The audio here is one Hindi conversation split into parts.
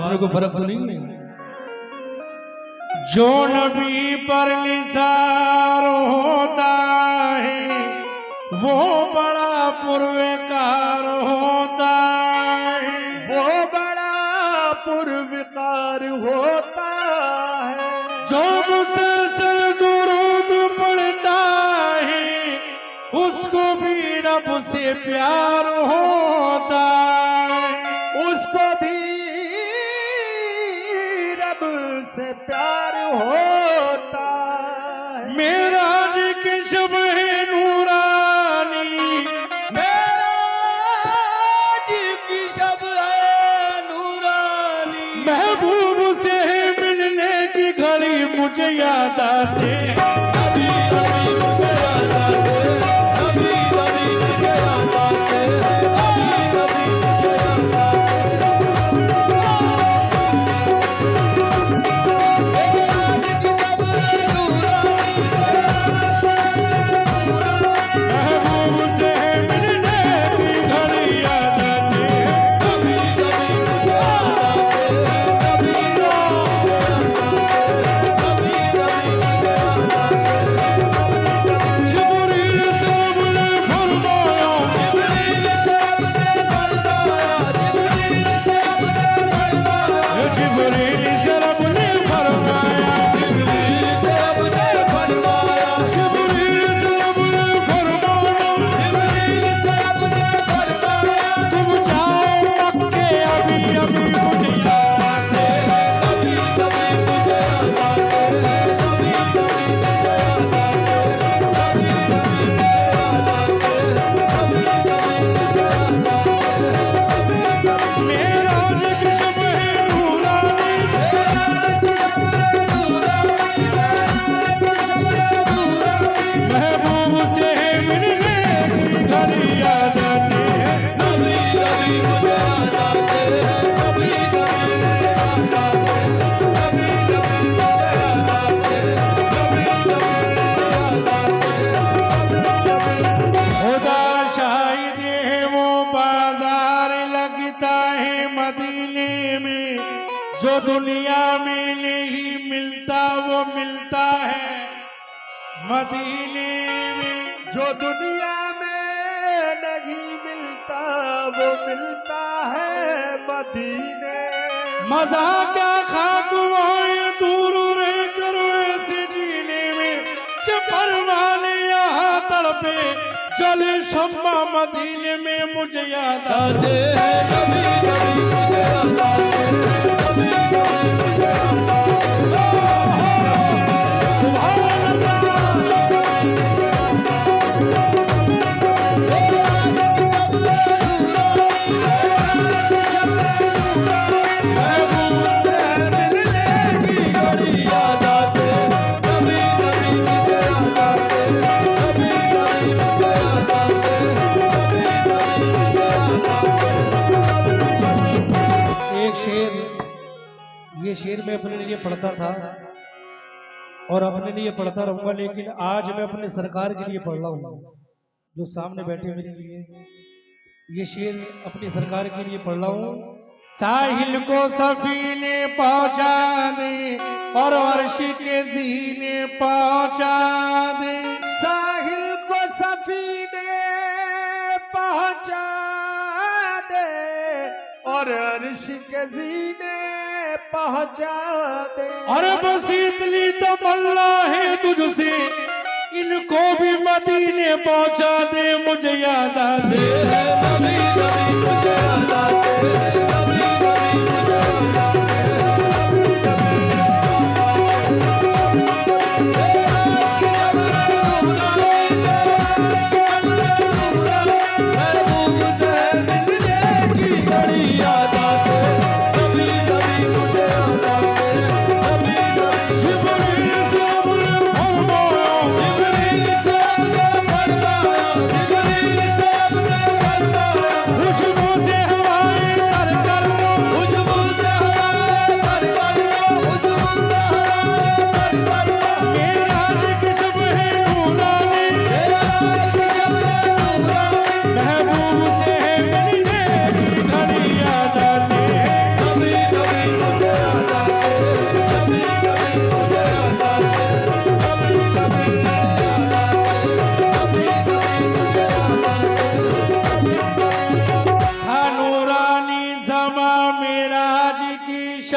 में कोई फर्क तो नहीं है। जो नबी पर निसार होता है वो बड़ा पुरस्कार होता है, वो बड़ा पुरस्कार होता है। जो मुसलसल दुरूद पढ़ता है उसको भी रब से प्यार होता है, उसको भी रब से प्यार होता है। मेराज के शब है नूरानी, मेराज की शब है नूरानी। महबूब से मिलने की घड़ी मुझे याद आते कभी कभी मुझे याद आते, कभी कभी मुझे याद आते, कभी कभी मुझे याद आते। मेराज की शब है नूरानी, महबूब से मिलने की घड़ी याद आते कभी कभी मुझे याद आते, कभी कभी मुझे याद आते, कभी कभी मुझे याद आते। जिब्रील से रब ने फरमाया, जिब्रील से रब ने फरमाया, जिब्रील से रब ने फरमाया, जिब्रील से रब ने फरमाया, जिब्रील से रब ने फरमाया, जिब्रील से रब ने फरमाया, जिब्रील से रब ने फरमाया। तुम जाओ मक्के अभी अभी मुझे याद आते कभी कभी मुझे याद आते, कभी कभी मुझे याद आते, कभी कभी मुझे याद आते, कभी कभी मुझे याद आते। मेराज की शब है नूरानी, मेराज की शब है नूरानी, मेराज की शब है नूरानी। महबूब से मिलने की घड़ी याद आते कभी कभी मुझे याद आते, कभी कभी मुझे याद आते, कभी कभी मुझे याद आते, कभी कभी मुझे याद आते। खुदा शाहिद है वो बाजार लगता है मदीने में, जो दुनिया में नहीं मिलता वो मिलता है मदीने में। जो दुनिया में नहीं मिलता वो मिलता है मदीने। मजा क्या खाक वो ये दूर रह कर ऐसे जीने में कि परवाने यहाँ तड़पे चले शम्मा मदीने में मुझे याद आते हैं कभी कभी मुझे याद आते, कभी कभी मुझे याद आते। सुभान अल्लाह। मेराज की शब है नूरानी, मेराज की शब है नूरानी। महबूब से मिलने की घड़ी याद आते, कभी कभी मुझे याद आते, कभी कभी मुझे याद आते, कभी कभी मुझे याद आते। एक शेर, ये शेर मैं अपने लिए पढ़ता था और अपने लिए पढ़ता रहूंगा, लेकिन आज मैं अपने सरकार के लिए पढ़ रहा हूँ जो सामने बैठे मेरे लिए। ये शेर अपनी सरकार के लिए पढ़ रहा हूँ। साहिल को सफीने पहुंचा दे और अर्श के जीने पहुंचा दे, साहिल को सफीने पहुंचा दे और अर्श के जीने पहुंचा दे। और बस इतनी तमन्ना है तुझसे इनको भी मदीने पहुंचा दे मुझे याद आते कभी कभी मुझे याद आते, कभी कभी मुझे याद आते। मेराज की शब है नूरानी, मेराज की शब है नूरानी। महबूब से मिलने की घड़ी याद आते, कभी कभी मुझे याद आते, कभी कभी। जिब्रील से रब ने फरमाया, जिब्रील से रब ने फरमाया, जिब्रील से रब ने फरमाया। खुशबू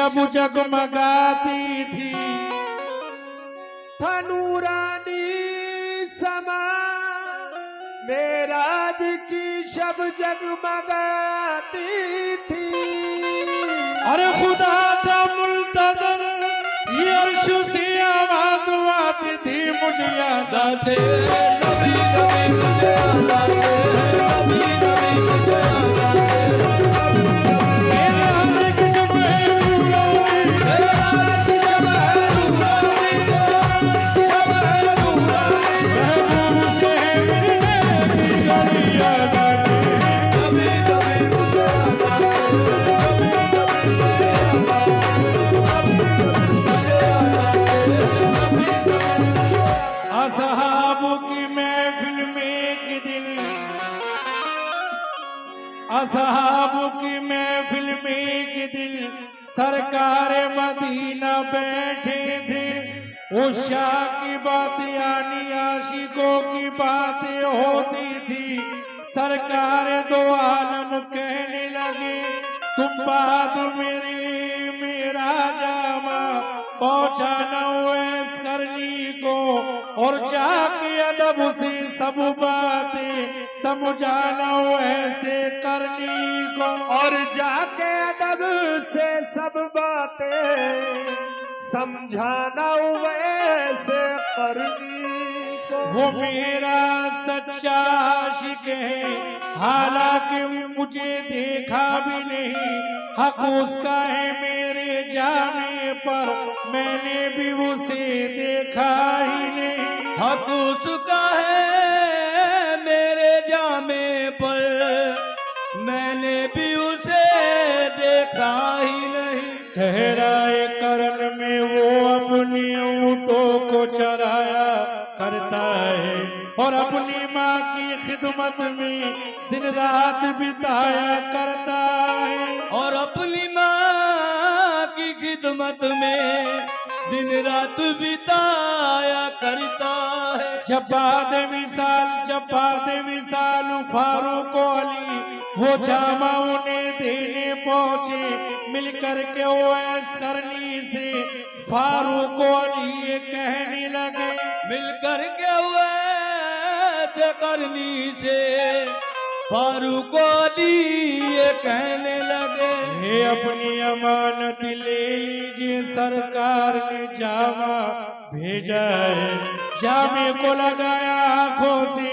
शब जगमगाती थी। था नूरानी समा मेराज की शब जगमगाती थी। अरे खुदा था मुल्तजर ये अर्श से आवाज आती थी मुझे याद आते नबी नबी मुझे याद आते नबी नबी मुझे याद आते मेरे हाथ की शब है नूरानी मेरे हाथ की शब है नूरानी शब है नूरानी महबूब से मिलने की घड़ी याद आती नबी नबी मुझे याद आते नबी नबी मुझे याद आते असहाब की महफिल में एक दिन असहाब की महफिल में एक दिन सरकार मदीना बैठे थे। उस शाह की बातें यानी आशिकों की बातें होती थी। सरकार दो आलम कहने लगे तुम बाद मेरा जामा पहुंचाना वैस करनी को और जाके अदब से सब बातें समझाना वैसे करनी को और जाके अदब से सब बातें समझाना वैसे करनी को। वो मेरा सच्चा आशिक है हालांकि मुझे देखा भी नहीं। हक उसका है मेरे जाने पर मैंने भी उसे देखा ही नहीं। हक उसका है मेरे जामे पर मैंने भी उसे देखा ही नहीं। सहराए करन में वो अपनी ऊँटों को चराया करता है और अपनी माँ की खिदमत में दिन रात बिताया करता है। और अपनी माँ की खिदमत में दिन रात बिताया करता है। जब बाद मिसाल फारूक अली वो जामा उन्हें देने पहुंचे मिलकर के ओएस करनी से फारूक अली ये कहने लगे मिलकर के ओएस करनी से फारूक अली ये कहने लगे ये अपनी अमानत ले लीजिए सरकार ने जामा भेजा है। जामे को लगाया आंखों से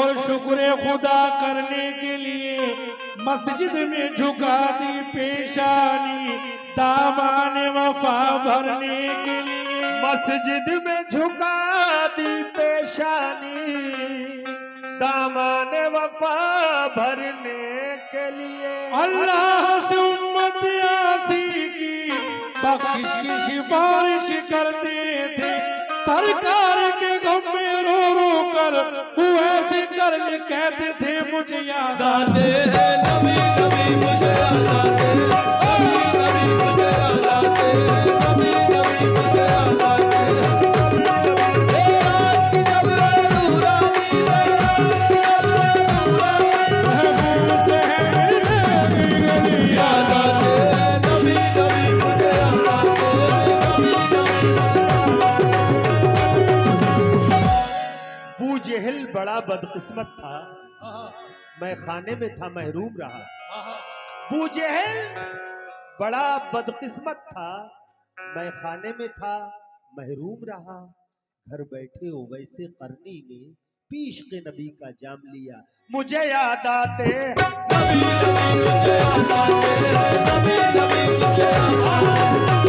और शुक्र खुदा करने के लिए मस्जिद में झुका दी पेशानी दामान वफा भरने के लिए। मस्जिद में झुका दी पेशानी दामान वफा भरने के लिए। अल्लाह से उम्मत आसी की बख्शिश की सिफारिश करते थे। सरकार के गम में रो रो कर वो ऐसे कर कहते थे मुझे याद आते हैं नबी नबी मुझे याद आते नबी नबी मुझे याद आते नबी नबी मुझे याद आते। महबूब से मिलने की घड़ी याद आती नबी नबी मुझे याद आते नबी नबी। अबू जहल बड़ा बदकिस्मत था मैं खाने में था महरूम रहा। अबू जहल बड़ा बदकिस्मत था मैं खाने में था महरूम रहा। घर बैठे वैसे करनी ने पीश के नबी का जाम लिया मुझे याद आते नबी नबी मुझे याद आते नबी नबी मुझे याद आते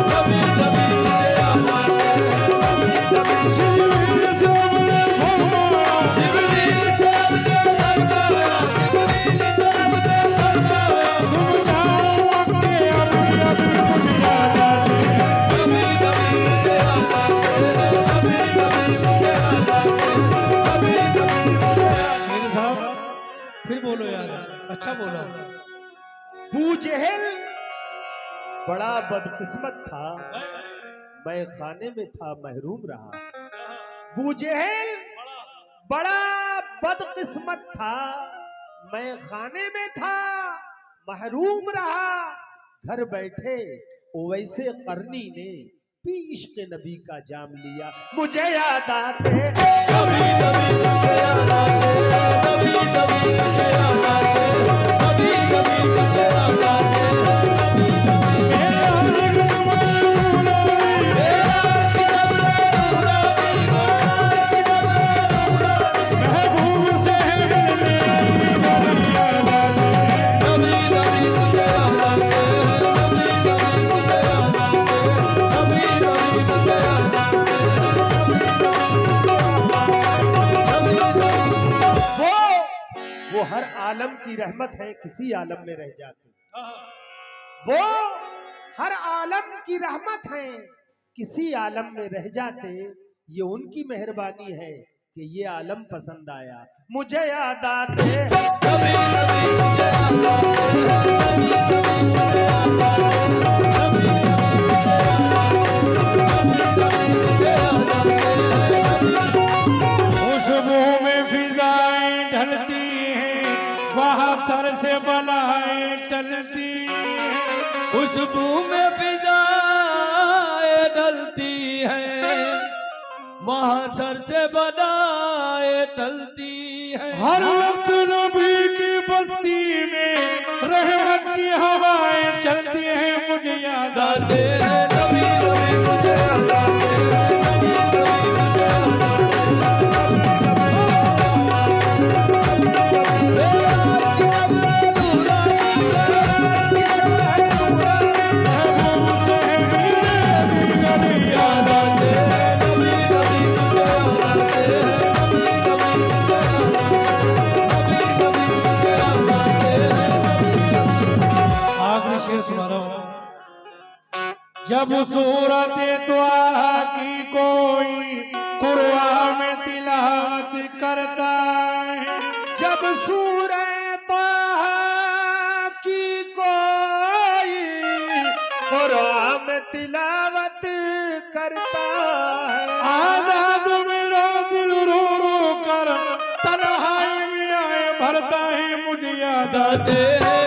नबी नबी मुझे याद आते नबी नबी। जिब्रील से अपने फरमाया जिब्रील से अपने फरमाया जिब्रील से अपने फरमाया तुम जाओ मक्के अभी अभी मुझे याद आते नबी नबी मुझे याद आते नबी नबी मुझे याद आते नबी नबी मुझे याद। मेरे साहब फिर बोलो यार अच्छा बोला। अबू जहल बड़ा बदकिस्मत था मैं खाने में था महरूम रहा। अबू जहल बड़ा बदकिस्मत था मैं खाने में था महरूम रहा। घर बैठे वैसे करनी ने भी इश्क नबी का जाम लिया। मुझे याद आते कभी कभी मुझे याद आते, कभी कभी मुझे याद आते, कभी कभी मुझे याद आते, कभी कभी महबूब से मिलने की बड़ी याद आती है। कभी कभी मुझे याद आते, कभी कभी मुझे याद आते, कभी कभी मुझे याद आते, वो हर आलम की रहमत है, किसी आलम में रह जाते। वो हर आलम की रहमत है, किसी आलम में रह जाते। ये उनकी मेहरबानी है कि ये आलम पसंद आया। मुझे याद आते कभी कभी मुझे याद आते, कभी कभी मुझे याद आते, कभी कभी मुझे याद आते, खुशबू में फिजाएं ढलती हैं, वहाँ सर से बलाएं टलती हैं। खुशबू में फिजाएं ढलती हैं, वहाँ सर से बनाए टलती है। हर वक्त नबी की बस्ती में रहमत की हवाएं चलती हैं। मुझे याद आते हैं नबी नबी मुझे याद आते हैं, नबी नबी मुझे याद आते हैं, महबूब से मिलने की बड़ी याद आती है। नबी नबी मुझे याद आते हैं, नबी नबी मुझे याद आते हैं, नबी नबी मुझे याद आते हैं। आखिरी शेर सुना रहा हूं। जब सूरत त्वाहा की कोई कुरान में तिलावत करता है, जब सूरत त्वाहा की कोई कुरान में तिलावत करता है, आजाद मेरा दिल रो रो कर तन्हाई में आए भरता है। मुझे याद आते हैं